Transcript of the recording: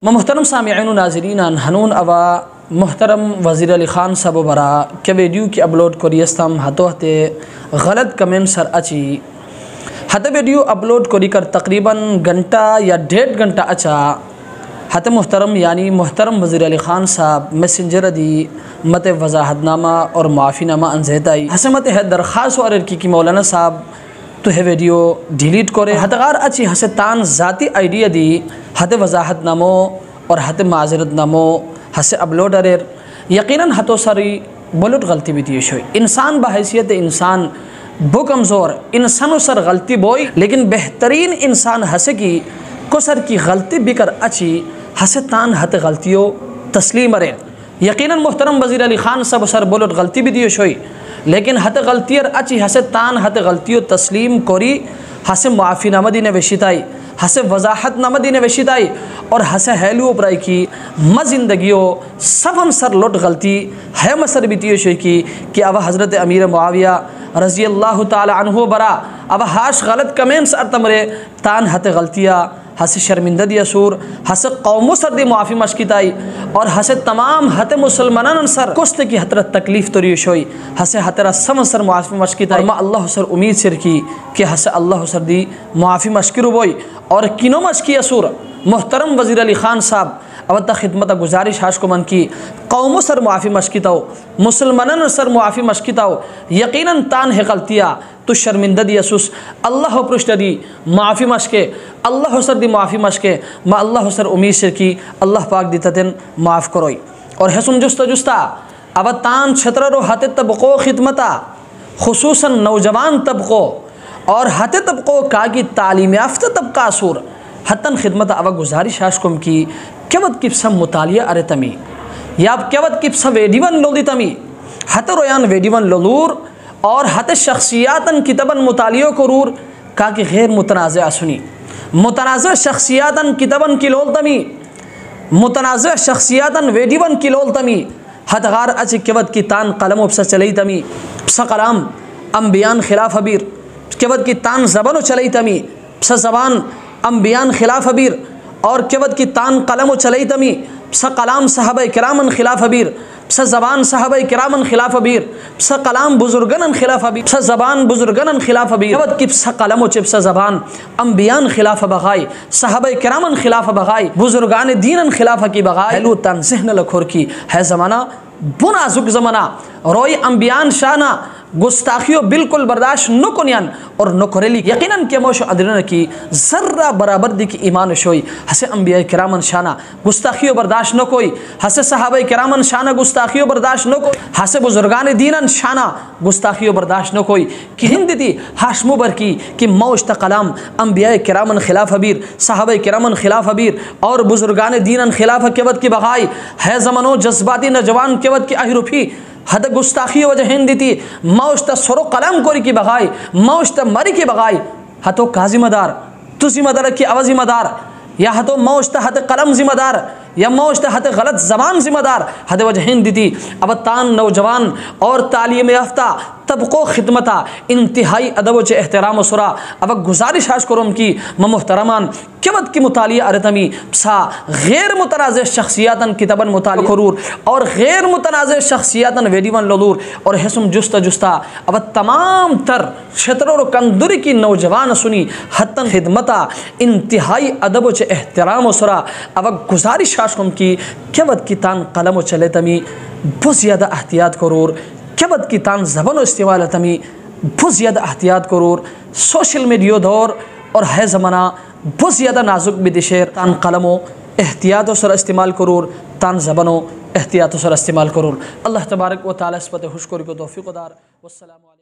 मोहतरम सामिईन नाज़रीन हनून अवा मोहतरम वज़ीर अली ख़ान साहब बरा के वीडियो की अपलोड करियस्तम हतो हते गलत कमेंट सर अची हते वीडियो अपलोड करी कर तकरीबन घंटा या 1.5 घंटा अच्छा हते मोहतरम यानी मोहतरम वज़ीर अली ख़ान साहब मैसेंजर दी मत वजाहतनामा और माफ़ीनामा अंजेताई हसे मत है दरख्वास्त और की मौलाना साहब तो है वीडियो डिलीट करे हतगार अच्छी हसे तान ज़ाती आइडिया दी हते वजाहत नामो और हते माजरत नामो हसे अपलोड अरेर यकीनन हतो सारी बोलट गलती भी थी शोई इंसान बहैसियत इंसान बो कमज़ोर इंसानों सर गलती बोई लेकिन बेहतरीन इंसान हसे की को सर की गलती बिकर अच्छी हसे तान हते गलतियों तस्लीम अरेर यकीनन मोहतरम वज़ीर अली ख़ान सब सर बोलट गलती भी दी शोई लेकिन हते गलतियर अच्छी हसे तान हते गलतियों तस्लीम कोरी हसे माफ़ी नामा दीने वेशिताई हसे वजाहत नामा दीने वेशिताई और हसे हैलू उपराई की म जिंदगियों सब सर लोट गलती है मसर बीती शोई कि अब हज़रत अमीर मुआविया रज़ी अल्लाह ताला अन्हु बरा अब हाश गलत कमेंट्स अरतमरे तान हते गलतियाँ हसे शर्मिंदा दिया सूर हसे कौमों सर दी मुआफ़ी मशकिताई और हसे तमाम हते मुसलमानन सर कुस्त की हतरा तकलीफ़ तो रियोशोई हसे हतरा सम सर मुआफ़ी मशकिताई मा अल्लाह सर उम्मीद सिर की कि हसे अल्लाह सर दी मुआफ़ी मशकिर बोई और किनो मशकी असूर मोहतरम वज़ीर अली ख़ान साहब अब तक खिदमत गुजारिश हाश को मन की कौमों सर मुआफ़ी मशकिताओ मुसलमानन सर मुआफ़ी मशकिताओ यकीनन तान है गलतियाँ तो शर्मिंदा दी असूस अल्लाह पृष्ठ दी माफ़ी मशके अल्लाह सर दी माफ़ी मशके मा अल्लाह सर उम्मीद से की अल्लाह पाक दी तन माफ़ करोई और हैसुम जुस्ता जुस्ता अब तान छत्र रो हते तबक़ो खिदमता खुसूसन नौजवान तबक़ो और हते तबक़ो का की तालीम याफ्ता तबका असूर हतन खिदमत अब गुजारिश हाशकुम की केवत किप्सा मुतालिया अरे तमी या केवत किप्सा वेडिवन लोदी तमी हत रोयान वेडिवन लोलूर और हत शख्सियातन कितबन मुतालियो करूर का कि गैर मुतनाज़ सुनी मुतनाज़ शख्सियातन कितबन किलोल तमी मुतनाज़ शख्सियातन वेडिवन किलोल तमी हतगार अच केवत की तान कलम उपसा चलई तमी सा कलाम अम्बियान खिलाफ हबीर केवत की तान ज़बान चलई तमी सा ज़बान अम्बियान खिलाफ हबीर और केवत की तान कलम चलई तमी सा कलाम साहबा किरामन खिलाफ हबीर सा ज़बान साहबा किरामन खिलाफ हबीर सा कलाम बुजुर्गन खिलाफ हबीर सा ज़बान बुजुर्गन खिलाफ हबीर केवत की सा कलम चिप सा ज़बान अम्बियान खिलाफ बगाई साहबा किरामन खिलाफ बगाई बुजुर्गान दीनन खिलाफ की बगाई हेलू तन ज़हन लखोर की है ज़माना बुनाजुक ज़माना रोई अम्बियान शाना गुस्ताखियों बिल्कुल बर्दाश्त न कुनियान और न करेली यकीनन के मोश अदरन की ज़र्रा बराबर दी की ईमान शोई हसे अम्बिया किरामन शाना गुस्ताखियों बर्दाश्त न कोई हसे सहाबा किरामन शाना गुस्ताखियों बर्दाश्त न कोई हसे बुजुर्गान दीनन शाना गुस्ताखियों बर्दाश्त न कोई कि हिंद दी हाशमु बर की मौश्त कलाम अम्बिया किरामन खिलाफ हबीर सहाबा किरामन खिलाफ हबीर और बुजुर्गान दीनन खिलाफ केवत की बगाई है ज़मानो जज्बाती नजवान केवत की अहरुफी हद गुस्ताखी वजह हिंदी थी मौश्त सरो कलम कोरी की बगाई मौश्त मरी की बगाई हतो का जिम्मेदार तू जिम्मेदार की आवाज़ जिम्मेदार या हतो मौश्त हत कलम जिम्मेदार या मौश्त हत गलत ज़बान जिम्मेदार हद वजह हिंदी थी अब तान नौजवान और तालीम याफ्ता तबको खिदमता इंतहाई अदब च एहतराम सुरा अब गुजारिश हाश करूँ की मोहतरमान केवत की मुतालिया अरतमी सा गैर मुतनाज़ शख्सियातन कितबन मुतालिया करूर और गैर मुतनाज़ शख्सियातन वेडिवन लदूर और हैसुम जुस्ता जुस्ता अब तमाम तर क्षेत्रों कंदुरी की नौजवान सुनी हतन खिदमता इंतहाई अदब च एहतराम सुरा अब गुजारिश हाश करूँ की केवत की तान कलम चले तमी बहुत ज़्यादा एहतियात करूर केवत की तान ज़बान इस्तेमाल तमी बहुत ज़्यादा एहतियात करूर सोशल मीडिया दौर और है ज़माना बहुत ज़्यादा नाजुक बिदिशेर तान कलमो एहतियात सर इस्तेमाल करूर तान ज़बानो एहतियात सर इस्तेमाल करूर अल्लाह तबारक व तआला इस पर खुशकोरी को तौफीक दार वस्सलाम।